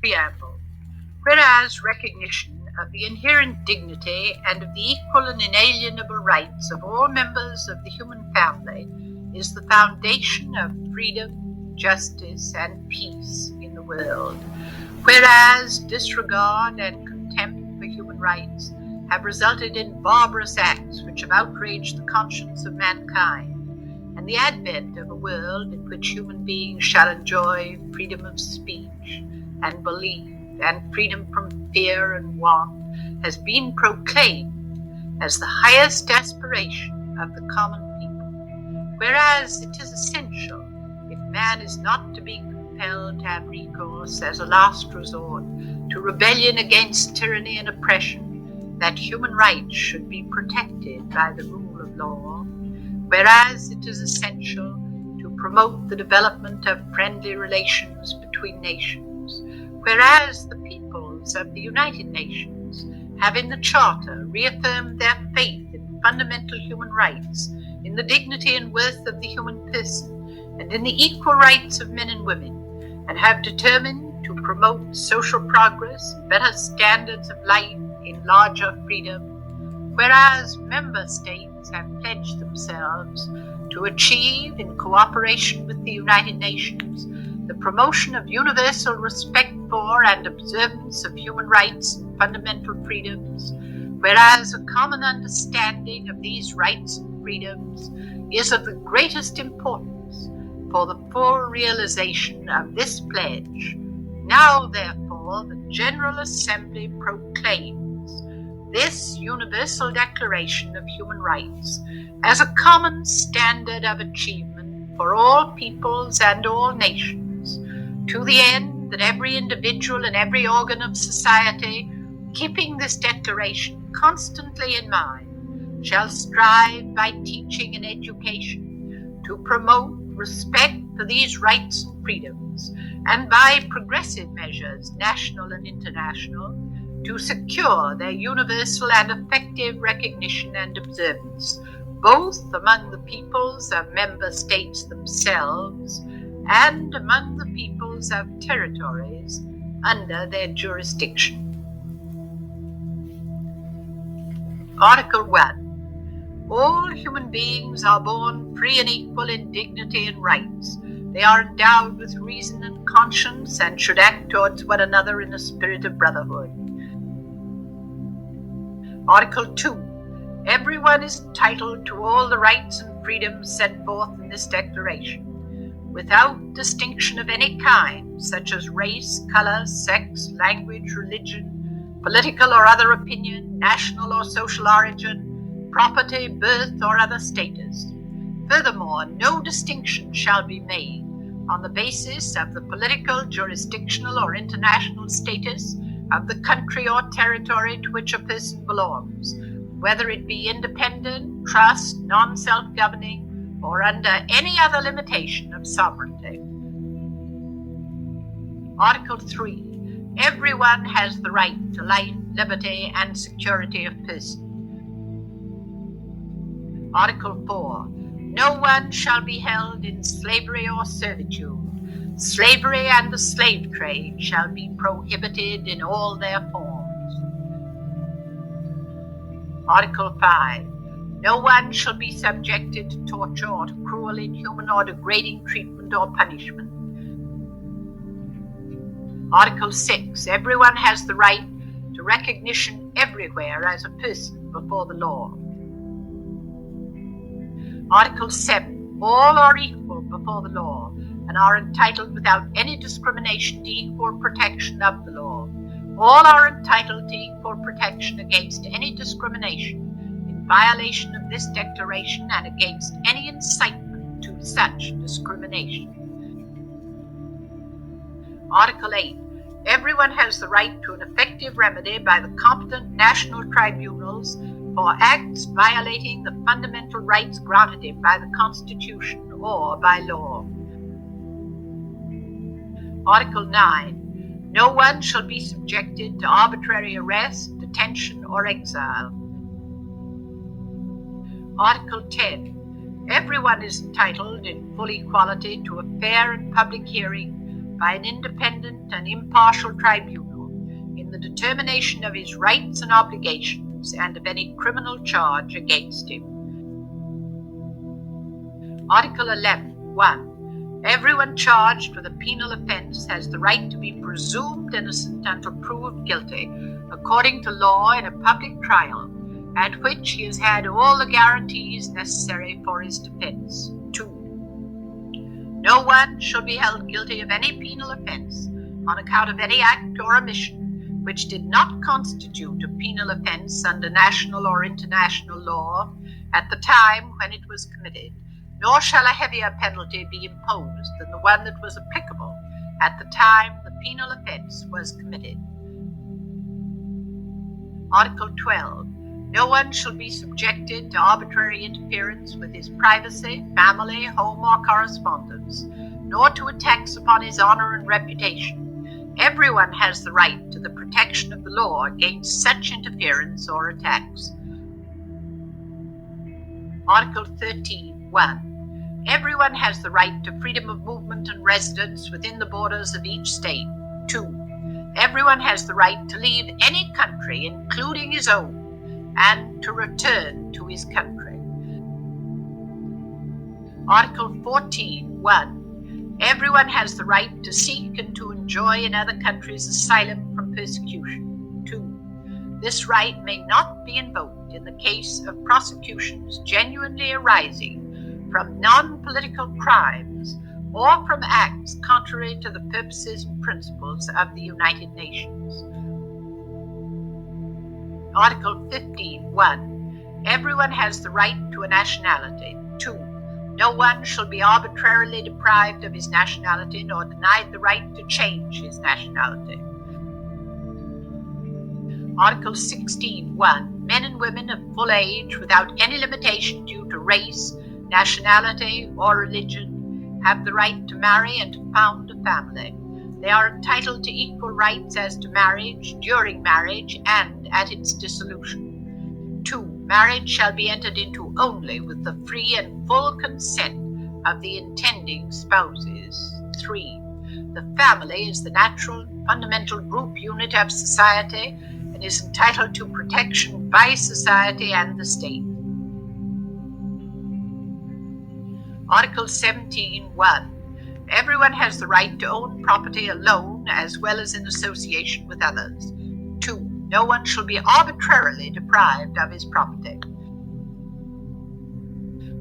Preamble. Whereas recognition of the inherent dignity and of the equal and inalienable rights of all members of the human family is the foundation of freedom, justice, and peace in the world. Whereas disregard and contempt for human rights have resulted in barbarous acts which have outraged the conscience of mankind, and the advent of a world in which human beings shall enjoy freedom of speech and belief and freedom from fear and want has been proclaimed as the highest aspiration of the common people. Whereas it is essential, if man is not to be compelled to have recourse as a last resort to rebellion against tyranny and oppression, that human rights should be protected by the rule of law. Whereas it is essential to promote the development of friendly relations between nations. Whereas the peoples of the United Nations have in the Charter reaffirmed their faith in fundamental human rights, in the dignity and worth of the human person, and in the equal rights of men and women, and have determined to promote social progress, better standards of life, in larger freedom. Whereas member states have pledged themselves to achieve, in cooperation with the United Nations, the promotion of universal respect for and observance of human rights and fundamental freedoms, whereas a common understanding of these rights and freedoms is of the greatest importance for the full realization of this pledge, now therefore the General Assembly proclaims this Universal Declaration of Human Rights as a common standard of achievement for all peoples and all nations, to the end that every individual and every organ of society, keeping this declaration constantly in mind, shall strive by teaching and education to promote respect for these rights and freedoms, and by progressive measures, national and international, to secure their universal and effective recognition and observance, both among the peoples of member states themselves and among the peoples of territories under their jurisdiction. Article 1. All human beings are born free and equal in dignity and rights. They are endowed with reason and conscience and should act towards one another in a spirit of brotherhood. Article 2. Everyone is entitled to all the rights and freedoms set forth in this declaration, without distinction of any kind, such as race, color, sex, language, religion, political or other opinion, national or social origin, property, birth, or other status. Furthermore, no distinction shall be made on the basis of the political, jurisdictional, or international status of the country or territory to which a person belongs, whether it be independent, trust, non-self-governing, or under any other limitation of sovereignty. Article 3. Everyone has the right to life, liberty, and security of person. Article 4. No one shall be held in slavery or servitude. Slavery and the slave trade shall be prohibited in all their forms. Article 5. No one shall be subjected to torture or to cruel, inhuman, or degrading treatment or punishment. Article 6. Everyone has the right to recognition everywhere as a person before the law. Article 7. All are equal before the law and are entitled without any discrimination to equal protection of the law. All are entitled to equal protection against any discrimination in violation of this declaration and against any incitement to such discrimination. Article 8. Everyone has the right to an effective remedy by the competent national tribunals for acts violating the fundamental rights granted him by the Constitution or by law. Article 9. No one shall be subjected to arbitrary arrest, detention, or exile. Article 10. Everyone is entitled in full equality to a fair and public hearing by an independent and impartial tribunal in the determination of his rights and obligations and of any criminal charge against him. Article 11. 1. Everyone charged with a penal offence has the right to be presumed innocent until proved guilty, according to law, in a public trial, at which he has had all the guarantees necessary for his defence. 2. No one shall be held guilty of any penal offence on account of any act or omission which did not constitute a penal offence under national or international law at the time when it was committed, nor shall a heavier penalty be imposed than the one that was applicable at the time the penal offence was committed. Article 12. No one shall be subjected to arbitrary interference with his privacy, family, home, or correspondence, nor to attacks upon his honor and reputation. Everyone has the right to the protection of the law against such interference or attacks. Article 13. 1. Everyone has the right to freedom of movement and residence within the borders of each state. 2. Everyone has the right to leave any country, including his own, and to return to his country. Article 14. 1. Everyone has the right to seek and to enjoy in other countries asylum from persecution. 2. This right may not be invoked in the case of prosecutions genuinely arising from non-political crimes or from acts contrary to the purposes and principles of the United Nations. Article 15. 1. Everyone has the right to a nationality. 2. No one shall be arbitrarily deprived of his nationality nor denied the right to change his nationality. Article 16. 1. Men and women of full age, without any limitation due to race, nationality, or religion, have the right to marry and to found a family. They are entitled to equal rights as to marriage, during marriage, and at its dissolution. 2. Marriage shall be entered into only with the free and full consent of the intending spouses. 3. The family is the natural, fundamental group unit of society and is entitled to protection by society and the state. Article 17. 1. Everyone has the right to own property alone as well as in association with others. 2. No one shall be arbitrarily deprived of his property.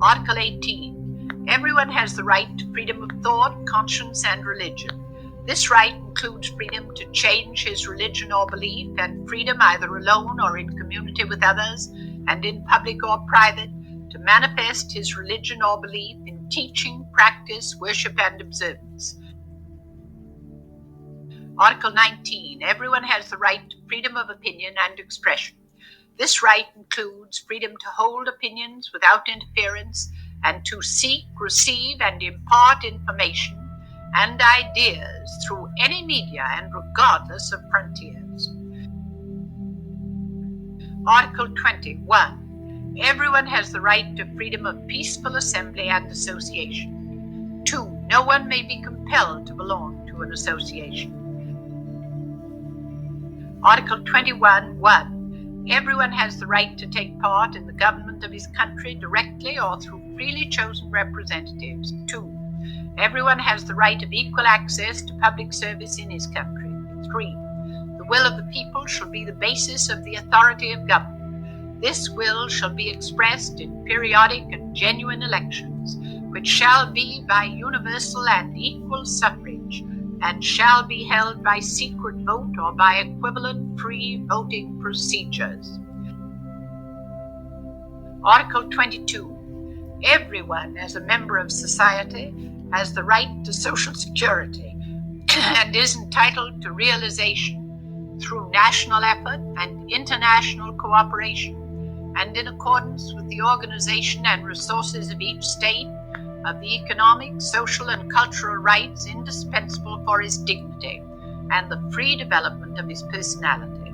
Article 18. Everyone has the right to freedom of thought, conscience, and religion. This right includes freedom to change his religion or belief, and freedom either alone or in community with others, and in public or private, to manifest his religion or belief in teaching, practice, worship, and observance. Article 19. Everyone has the right to freedom of opinion and expression. This right includes freedom to hold opinions without interference and to seek, receive, and impart information and ideas through any media and regardless of frontiers. Article 21. Everyone has the right to freedom of peaceful assembly and association. 2. No one may be compelled to belong to an association. Article 21(1). Everyone has the right to take part in the government of his country directly or through freely chosen representatives. 2. Everyone has the right of equal access to public service in his country. 3. The will of the people shall be the basis of the authority of government. This will shall be expressed in periodic and genuine elections, which shall be by universal and equal suffrage, and shall be held by secret vote or by equivalent free voting procedures. Article 22. Everyone, as a member of society, has the right to social security and is entitled to realization through national effort and international cooperation, and in accordance with the organization and resources of each state, of the economic, social, and cultural rights indispensable for his dignity and the free development of his personality.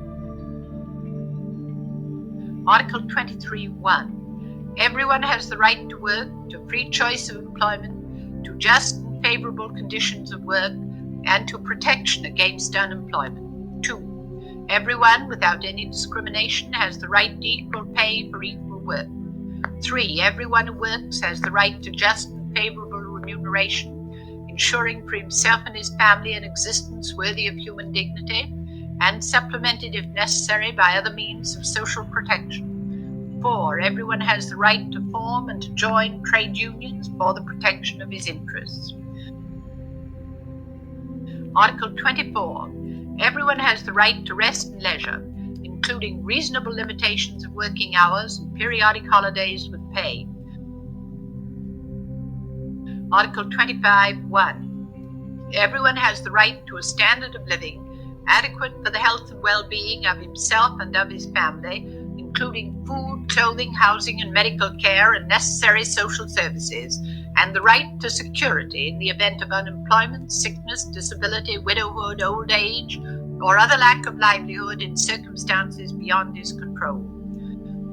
Article 23(1). Everyone has the right to work, to free choice of employment, to just and favorable conditions of work, and to protection against unemployment. 2. Everyone, without any discrimination, has the right to equal pay for equal work. 3. Everyone who works has the right to just and favorable remuneration, ensuring for himself and his family an existence worthy of human dignity, and supplemented if necessary by other means of social protection. 4. Everyone has the right to form and to join trade unions for the protection of his interests. Article 24. Everyone has the right to rest and leisure, including reasonable limitations of working hours and periodic holidays with pay. Article 25(1). Everyone has the right to a standard of living adequate for the health and well-being of himself and of his family, including food, clothing, housing, and medical care and necessary social services, and the right to security in the event of unemployment, sickness, disability, widowhood, old age, or other lack of livelihood in circumstances beyond his control.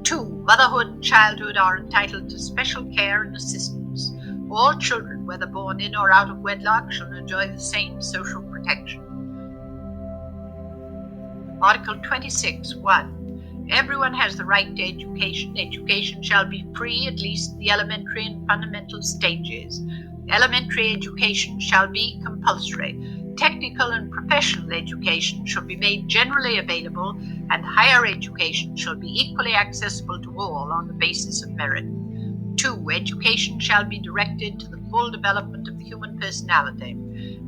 2. Motherhood and childhood are entitled to special care and assistance. All children, whether born in or out of wedlock, shall enjoy the same social protection. Article 26(1). Everyone has the right to education. Education shall be free, at least in the elementary and fundamental stages. Elementary education shall be compulsory. Technical and professional education shall be made generally available, and higher education shall be equally accessible to all on the basis of merit. 2. Education shall be directed to the full development of the human personality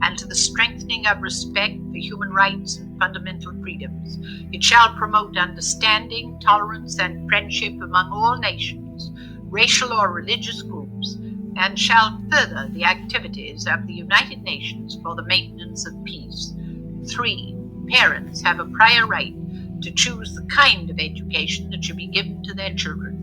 and to the strengthening of respect for human rights and fundamental freedoms. It shall promote understanding, tolerance, and friendship among all nations, racial or religious groups, and shall further the activities of the United Nations for the maintenance of peace. 3. Parents have a prior right to choose the kind of education that should be given to their children.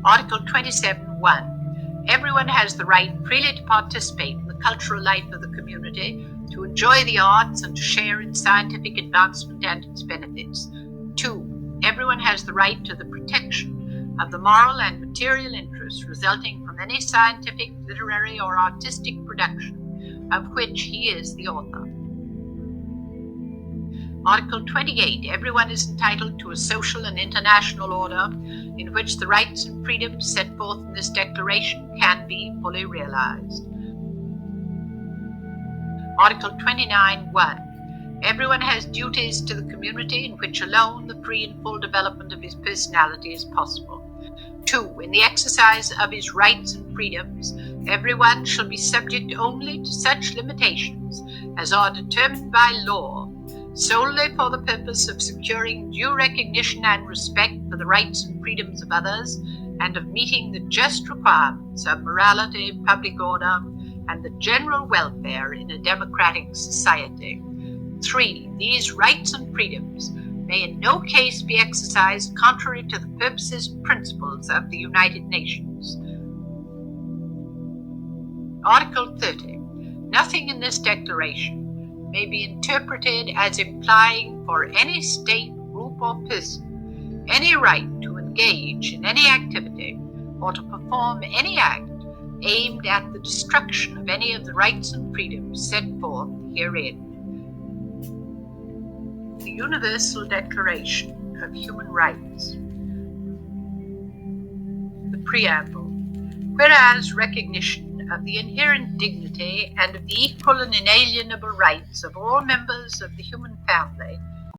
Article 27(1). Everyone has the right freely to participate in the cultural life of the community, to enjoy the arts, and to share in scientific advancement and its benefits. 2. Everyone has the right to the protection of the moral and material interests resulting from any scientific, literary, or artistic production of which he is the author. Article 28. Everyone is entitled to a social and international order in which the rights and freedoms set forth in this declaration can be fully realized. Article 29(1). Everyone has duties to the community in which alone the free and full development of his personality is possible. 2. In the exercise of his rights and freedoms, everyone shall be subject only to such limitations as are determined by law, solely for the purpose of securing due recognition and respect for the rights and freedoms of others, and of meeting the just requirements of morality, public order, and the general welfare in a democratic society. 3. These rights and freedoms may in no case be exercised contrary to the purposes and principles of the United Nations. Article 30. Nothing in this declaration may be interpreted as implying for any state, group, or person any right to engage in any activity or to perform any act aimed at the destruction of any of the rights and freedoms set forth herein. The Universal Declaration of Human Rights. The Preamble. Whereas recognition of the inherent dignity and of the equal and inalienable rights of all members of the human family